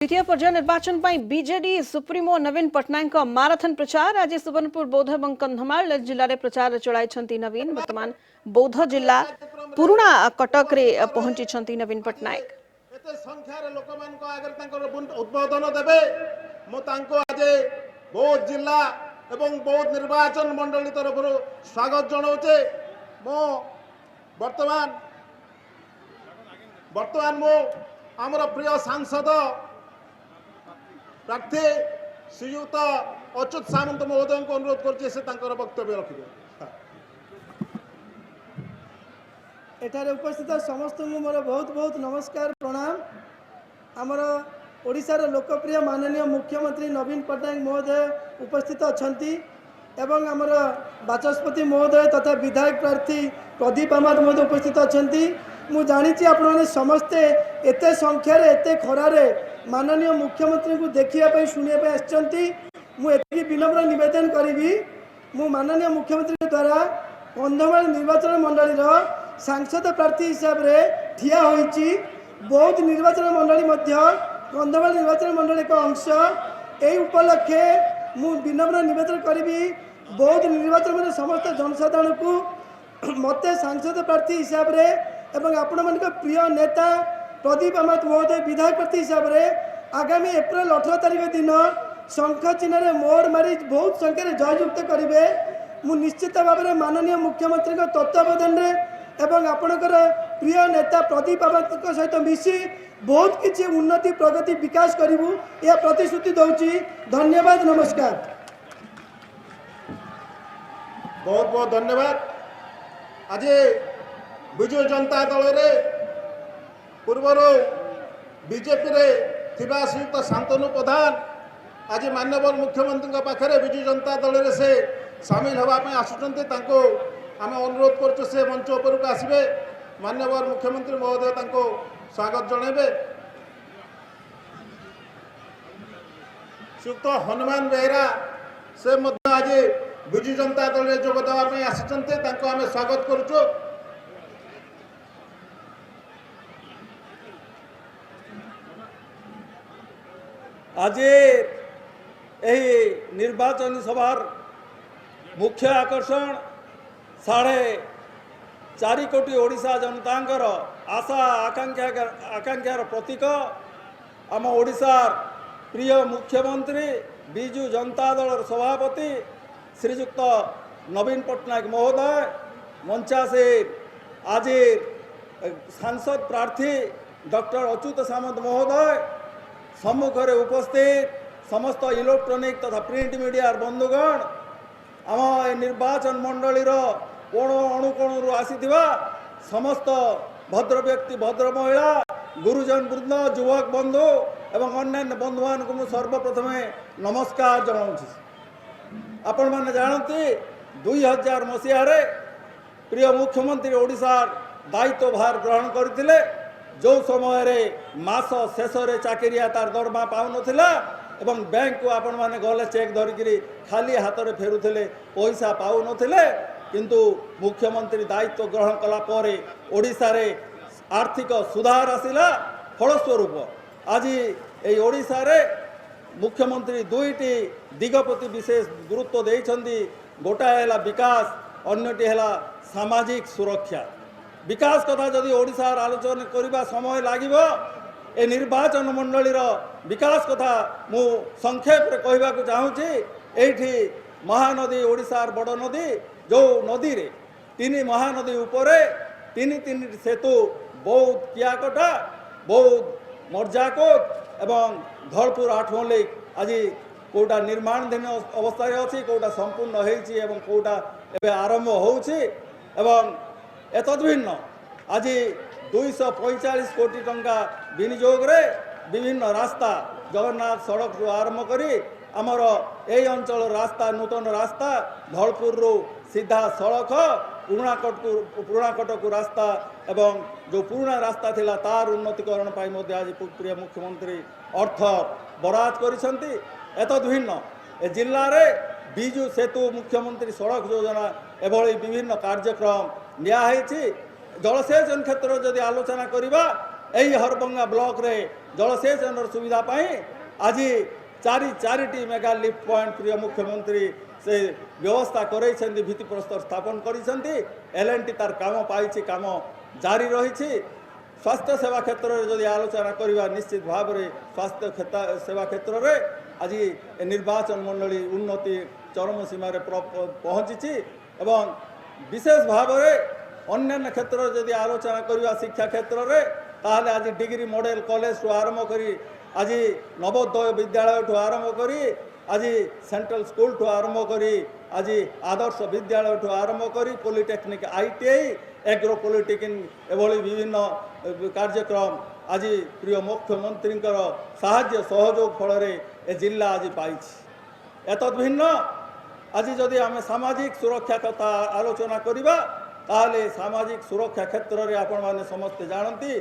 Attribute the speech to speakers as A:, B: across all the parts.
A: द्वितीय पर्याय निर्वाचन पर बीजेडी सुप्रीमो नवीन पट्टनायक माराथन प्रचार आज सुवर्णपुर बौद्ध और कंधमाल जिले में प्रचार चलाई नवीन वर्तमान बौद्ध जिला पुराना कटक रे पहुंची नवीन पट्टनायक
B: संख्यार लोक उद्बोधन देवे आज बौद्ध जिला एवं बौद्ध निर्वाचन मंडली तरफ स्वागत जनाऊे मो वर्तमान मो आमर प्रिय सांसद प्रार्थी श्रीयुक्त अच्युत सामंत महोदय को अनुरोध कर वक्तव्य रखिए।
C: एठारे उपस्थित समस्त मोर बहुत बहुत नमस्कार प्रणाम। आमर ओडिशार लोकप्रिय माननीय मुख्यमंत्री नवीन पट्टनायक महोदय उपस्थित अछंती एवं आमर बाचस्पति महोदय तथा विधायक प्रार्थी प्रदीप आमाद महोदय उपस्थित अछंती। मु जानी आपण समस्ते एते संख्यार एते खरारे माननीय मुख्यमंत्री को देखा शुणापी आसचंती। मुझे विनम्र निवेदन करी मु माननीय मुख्यमंत्री द्वारा कंधमाल निर्वाचन मंडली सांसद प्रार्थी हिसाब से ठिया होईची। बौद्ध निर्वाचन मंडली कंधमाल निर्वाचन मंडली एक अंश। यही उपलक्षे मु विनम्र निवेदन करी बौद्ध निर्वाचन में समस्त जनसाधारण को मत सांसद प्रार्थी हिसाब से एवं आपण मान प्रिय नेता प्रदीप आमाद महोदय विधायक प्रार्थी हिसाब से आगामी एप्रिल 18 तारीख दिन शंख चिन्ह मोहर मारी बहुत संख्यार जययुक्त करेंगे। मु निश्चित भाव में माननीय मुख्यमंत्री तत्वावधान एवं आपणकर प्रिय नेता प्रदीप आमाद सहित मिसी बहुत किसी उन्नति प्रगति विकास करूँ यह प्रतिश्रुति दूची। धन्यवाद, नमस्कार।
B: बहुत बहुत धन्यवाद। आज विजु जनता दल रे पूर्वर बीजेपी रे थिबा श्रीयुक्त शांतनु प्रधान आज माननीय मुख्यमंत्री पाखे विजु जनता दल रे से सामिल होगापी आसुचंती। आम अनुरोध करुँ से मंच उपरक आसबे माननीय मुख्यमंत्री महोदय स्वागत जनइबे। श्रीयुक्त हनुमान बेहरा से आज विजु जनता दल रे जोग देवाई आसुचंती। आम स्वागत करुँ।
D: आज निर्वाचन सभार मुख्य आकर्षण 4.5 कोटी ओडिशा जनतांकर आशा आकांक्षार प्रतीक आम ओडिशार प्रिय मुख्यमंत्री बिजु जनता दल सभापति श्रीयुक्त नवीन पट्टनायक महोदय मंचासीन आज सांसद प्रार्थी डॉक्टर अच्युत सामंत महोदय सम्मुखें उपस्थित समस्त इलेक्ट्रोनिक तथा प्रिंट मीडिया बंधुगण आम निर्वाचन मंडलीर कोण अणुकोणु आसीथिबा समस्त भद्र व्यक्ति भद्र महिला गुरुजन वृंद युवक बंधु एवं अन्य बंधु मान को सर्वप्रथम नमस्कार जनाऊँ। आपण मैंने जानती 2000 मसीह प्रिय मुख्यमंत्री ओडिशार दायित्व भार ग्रहण करते जो समय रे मास शेष चाकरिया तार दरमा पाऊन एवं बैंक को आपण मैंने गले चेक धरिकी खाली हाथ में फेरुले पैसा पाऊन किंतु मुख्यमंत्री दायित्व ग्रहण कला ओडिशा रे आर्थिक सुधार आसिला। फलस्वरूप आज ये ओडिशा रे मुख्यमंत्री दुईटी दिग प्रति विशेष गुरुत्व देइछंदी। गोटाए है विकास अन्यटी है सामाजिक सुरक्षा। विकास कथा जदि ओडिशार आलोचना करने समय लगे ए निर्वाचन मंडलीर विकास कथा मु संक्षेप में कहवाक चाहूँगी। एठी महानदी ओडिशार बड़ नदी जो नदी रे 3 महानदी उपरे 3 सेतु बौद्ध कियाकटा बौद्ध मर्जाकोट एवं धलपुर 8 मल्लिक आज कोटा निर्माणाधीन अवस्था अच्छी कोटा संपूर्ण होती कोटा एवं आरंभ होउछि एवं एतद्भिन्न आज 245 कोटी टंका विनियोग रे विभिन्न रास्ता जगन्नाथ सड़क रु आरंभ करी आमर यही अंचल रास्ता नूतन रास्ता धलपुर रु सीधा सड़क पुराणा कटक रास्ता एवं जो पुराना रास्ता थिला तार उन्नतीकरण आज प्रिय मुख्यमंत्री अर्थ बराद करिसंती। एतद्भिन्न ए जिल्ला रे बिजु सेतु मुख्यमंत्री सड़क योजना एभली विभिन्न कार्यक्रम निया जलसेचन क्षेत्र जदि आलोचना करवा এই হরভঙ্গা ব্লকরে জলসেচনর সুবিধা পাই আজি চারিটি মেগা লিফ্ট পয়েন্ট প্রিয় মুখ্যমন্ত্রী সে ব্যবস্থা করেছেন ভিত্তিপ্রস্তর স্থাপন করেছেন এলএনটি তার কাম পাইছে কাম জারি রয়েছে স্বাস্থ্য সেবা ক্ষেত্রে যদি আলোচনা করা নিশ্চিত ভাবে স্বাস্থ্য সেবা ক্ষেত্রে আজ এ নির্বাচন মণ্ডলী উন্নতি চরম সীমার পৌঁছিছি এবং বিশেষ ভাবে অন্যান্য ক্ষেত্রে যদি আলোচনা করা শিক্ষা ক্ষেত্রে তাহলে আজ ডিগ্রি মডেল কলেজ আরম্ভ করি আজ নবোদয় বিদ্যালয় আরম্ভ করি আজ সেন্ট্রাল স্কুল আরম্ভ করি আজ আদর্শ বিদ্যালয় আরম্ভ করি পলিটেকনিক আইটিআই এগ্রো পলিটেকনিক এভাবে বিভিন্ন কার্যক্রম আজ প্রিয় মুখ্যমন্ত্রীঙ্কর সাহায্য সহযোগ ফলরে এ জিল্লা আজ পাইছি এত ভিন্ন আজ যদি আমি সামাজিক সুরক্ষা কথা আলোচনা করিবা তাহলে সামাজিক সুরক্ষা ক্ষেত্রে আপনার সমস্তে জানতি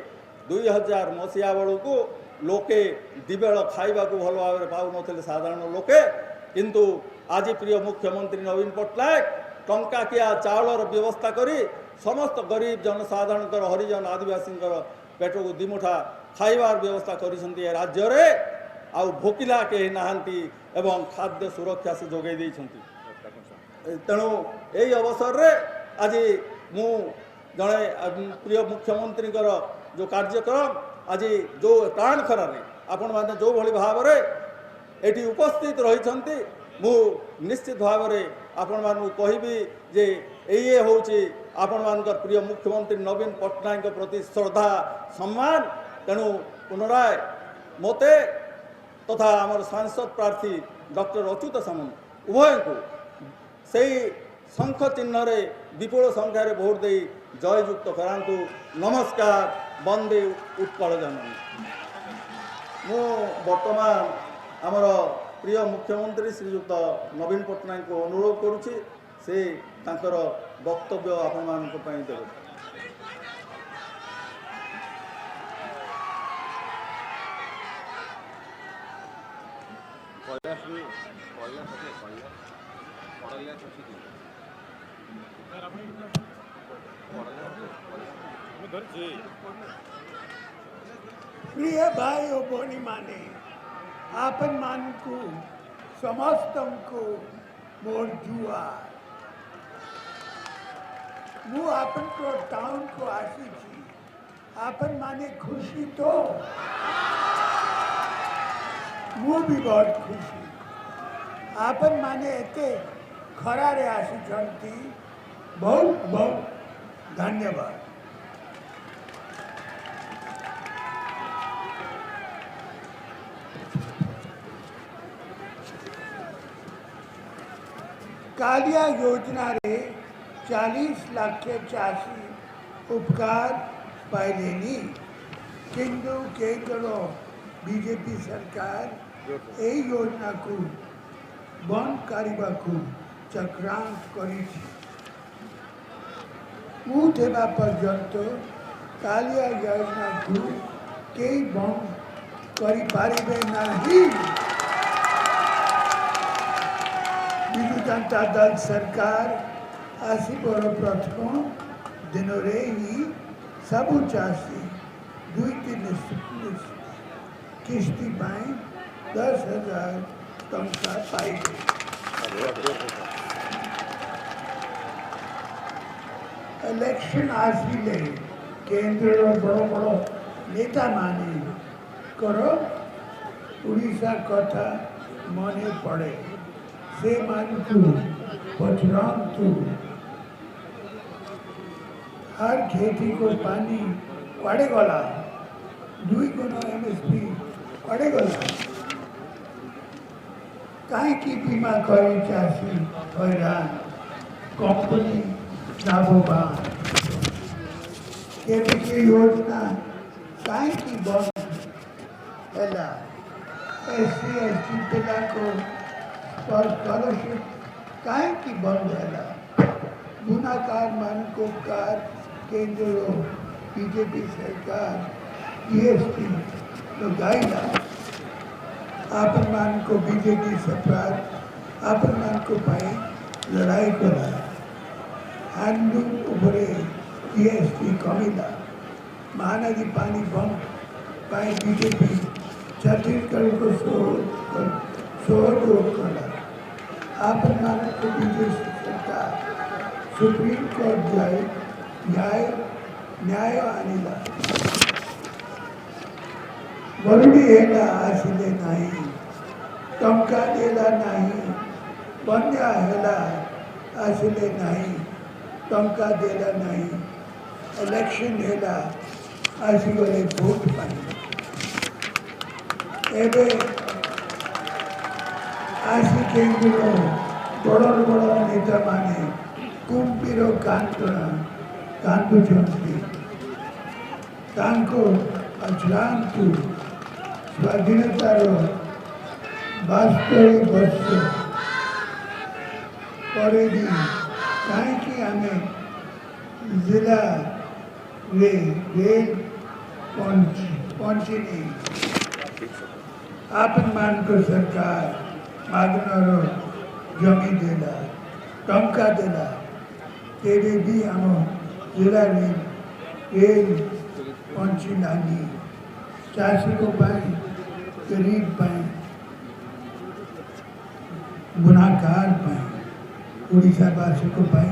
D: 2000 মସିହା বেড়ু লোকে দিবেল খাইবা ভাল ভাবে পাওনলে সাধারণ লোকে কিন্তু আজ প্রিয় মুখ্যমন্ত্রী নবীন পট্টনায়ক টঙ্কাকিয়া চাউলর ব্যবস্থা করে সমস্ত গরিব জনসাধারণর হরিজন আদিবাসী পেটকু দিমুঠা খাইবার ব্যবস্থা করেছেন এ রাজ্যরে আউ ভোকিলা কে নাহান্তি এবং খাদ্য সুরক্ষা সে যোগাই দিয়েছেন তেণু এই অবসরের আজ মু জনে প্রিয় মুখ্যমন্ত্রীঙ্কর जो कार्यक्रम आज जो प्राण खरारे आपण मैंने जो भली भाव एटी उपस्थित रही मु निश्चित भाव आपण मानू कहबी जे ये हूँ आपण मान प्रिय मुख्यमंत्री नवीन पट्टनायक प्रति श्रद्धा सम्मान तेणु पुनराय मते तथा आमर सांसद प्रार्थी डॉक्टर अच्युत सामंत उभय को से शंख चिन्ह विपुल संख्यार भोट दे जययुक्त करांतु नमस्कार वंदे उत्कल जननी मु वर्तमान आमर प्रिय मुख्यमंत्री श्रीयुक्त नवीन पट्टनायक को अनुरोध करुच्ची से तांकर वक्तव्य आपण मानक पई देबे
E: प्रिय भाई और बोनी माने आपन मान को समस्तम को मोर जुआर मु आपन को टाउन को आसी थी आपन माने खुशी तो मु भी बहुत खुशी आपन माने एते खरारे आसी जंती बहुत बहुत धन्यवाद कालिया योजना रे 40 लाख चाषी उपकार पाइलेनी किंतु केंद्र बीजेपी सरकार ए योजना को बंद करने को चक्रांत करी मुवा पर्यंत कालिया योजना को कई बंद करी पारिबे नहीं विजु जनता दल सरकार आसपर प्रथम दिन ही सबु चाषी 2-3 किस्ती 10,000 टंका पाइबे इलेक्शन आसिले केंद्र बड़ बड़ नेता माने करो उड़ीसा कथा मने पड़े से मानकु पचरंतु हर खेती को पानी पड़े गला 2 गुना एमएसपी पड़े गला कहीं की बीमा करे चाषी हैरान कंपनी लाभवान केबीसी योजना कहीं की बंद है एससी एसटी पिला को स्कॉलरशिप कहीं की बंद है गुनाकार मानकों कार केंद्र बीजेपी सरकार जीएसटी तो गाइला आपन मान को बीजेपी सरकार आपन मान को पाई लड़ाई करा हैंडलूम उपरे जीएसटी कमिला महानदी पानी बंद पाई बीजेपी छत्तीसगढ़ को सोहर कला आपन मानव को बीजेपी सरकार सुप्रीम कोर्ट जाए न्याय आनिला वरुडी हेला आसिले नाही टंका देला नाही बन्या हेला आसिले नाही टंका देला नाही इलेक्शन हेला आसिगले भोट पाई एबे आसी केंद्र बड़ बड़ नेता माने कुंभीर कांदुचंती तांको अजलांतु स्वाधीनतार वास्तविक वर्ष पर भी कहीं आमे जिला रे रेल पहुंची नहीं आपन मान को सरकार मागनारो जमी देला टंका देला तेरे भी हम जिला रेल पहुंची नानी चाषी को पाई गरीब पाई बुनाकार पाई उड़ीसावासी को पाई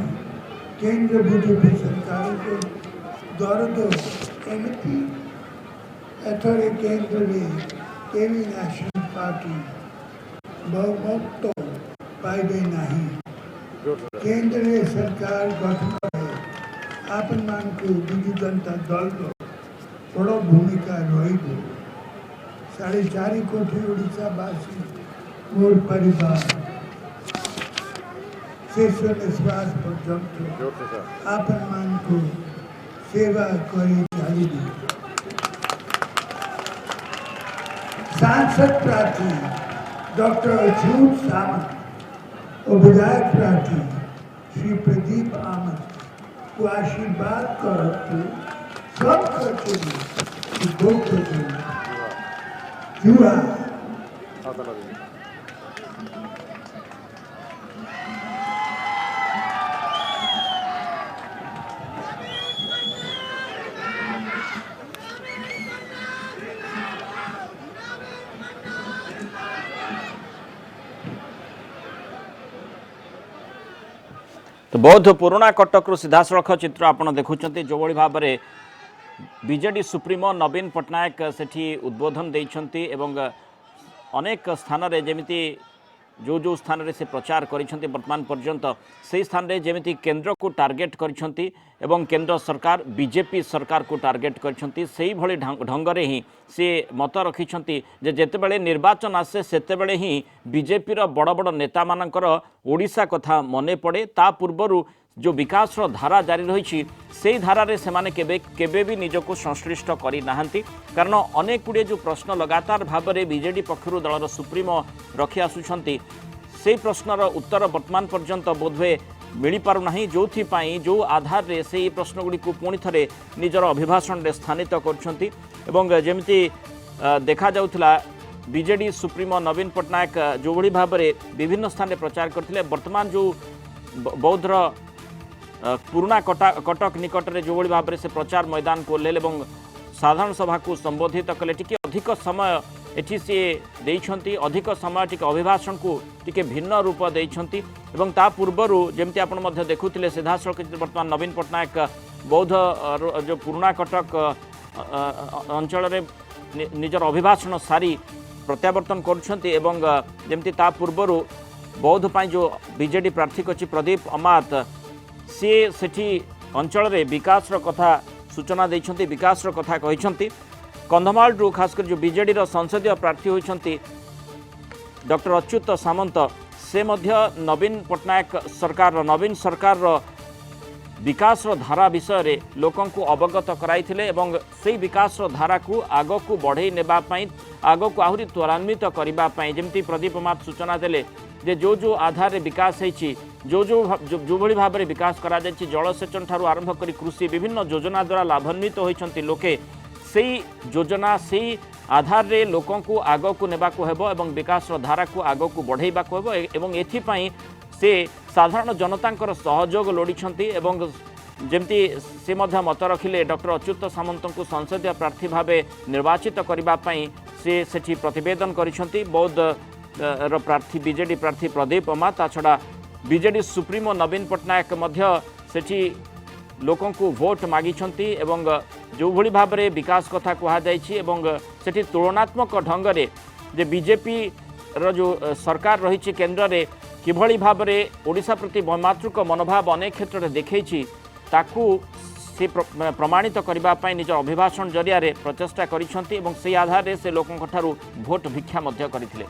E: केंद्र बीजेपी सरकार को दौर एमपी एथोड़े केंद्र में केवी नेशनल पार्टी बहुमत तो पाइबे नहीं केंद्रीय सरकार गठन है आपन मान को विजु जनता दल बड़ भूमिका रही 4.5 कोटी ओडिशावासी मोर परिवार शेष निश्वास पर्यंत आपन मान को सेवा करी चली सांसद प्रार्थी डॉक्टर अच्युत सामंत और विधायक प्रार्थी श्री प्रदीप आमद को आशीर्वाद करते सब करते दो जुआ
F: तो बौद्ध पुराणा कटक सीधासख चित्र आपड़ देखुं जो भाव में बीजेडी सुप्रीमो नवीन पट्टनायक सेठी उद्बोधन देइछंती एवं अनेक स्थान रे जेमिति जो स्थान रे से प्रचार करिछंती वर्तमान पर्यंत से स्थान रे जेमिति केंद्र को टार्गेट करिछंती एवं केंद्र सरकार बीजेपी सरकार को टार्गेट करिछंती सेही भली ढंगरे ही से मत रखिछंती जे जेतेबेले निर्वाचन आसे सेतेबेले ही बीजेपी रो बड़ बड़ नेता मानकर ओडिशा कथा मने पड़े ता पूर्वरु जो विकास धारा जारी रही से धारा से माने केबे भी निजको संश्लिष्ट करी नाहंती कारण अनेक गुड़े जो प्रश्न लगातार भाव में बीजेडी पक्षर दलर सुप्रीमो रखी आसुंच से प्रश्नर उत्तर वर्तमान पर्यंत बोधवे मिल पारना जो जो आधार रे से प्रश्न गुड़ी को पुणी थे निजर अभिभाषण में स्थानित करमती देखा जाउथला बीजेडी सुप्रीमो नवीन पट्टनायक जो भली भाव में विभिन्न स्थान में प्रचार करते वर्तमान जो बौद्धर पुराणा कटक निकट में जो भली भाव में से प्रचार मैदान को ले साधारण सभा को संबोधित कले टिके अधिक समय एठी से देइछंती अधिक समय टिके अभिभाषण को टिके भिन्न रूप देइछंती एवं ता पूर्वरु जेमती आपण मध्य देखुथिले सीधासख वर्तमान नवीन पट्टनायक बौद्ध जो पुराणा कटक अंचल रे निजर अभिभाषण सारी प्रत्यावर्तन करुछंती एवं जेमती ता पूर्वरु बौद्ध पाई जो बीजेडी प्रार्थी अछि प्रदीप अमात सी सेठी अंचल रे विकास कथा सूचना देइछंती विकास कथा कहिछंती कंधमाल रु खासकर जो बीजेडी संसदीय प्रार्थी होइछंती डॉक्टर अच्युत सामंत से मध्य नवीन पट्टनायक सरकार नवीन सरकार विकास धारा विषय रे लोकं को अवगत कराइथिले एवं सेही विकास धारा को आग को बढ़ई नेबा पई आग को आहुरी त्वरान्वित करिबा पई जेमती प्रदीप मात सूचना देले जे जो आधार रे विकास होइछि जो भली भाव में विकास करा जायछि जलसेचन ठारू आरंभ करी कृषि विभिन्न योजना द्वारा लाभान्वित होइछंती लोके सेही योजना सेही आधार रे लोकं को आग को नेबा को हेबो एवं विकास धारा को आग को बढ़ाइबा को हेबो एवं एथि पई से साधारण जनतांकर सहयोग लोड़ीछंती एवं जमती से मत रखिले डॉक्टर अच्युत सामंत को संसदीय प्रार्थी भाव निर्वाचित करने से सेठी प्रतिवेदन करिसेंती। बौद्ध प्रार्थी बीजेडी प्रार्थी प्रदीप अमा ता छड़ा बीजेडी सुप्रीमो नवीन पट्टनायक मध्य सेठी लोकों को भोट मागिछंती एवं जो भली भाव में विकास कथा कहुई सेठी तुलनात्मक ढंग से जे बीजेपी रो जो सरकार रही केन्द्र में किभली भाव में ओडिशा प्रति वैमातृक मनोभाव अनेक क्षेत्र में देखी ताकू से प्रमाणित करने निज अभिभाषण जरिया प्रचेषा कर आधार से लोकों भोट भिक्षा करथिले।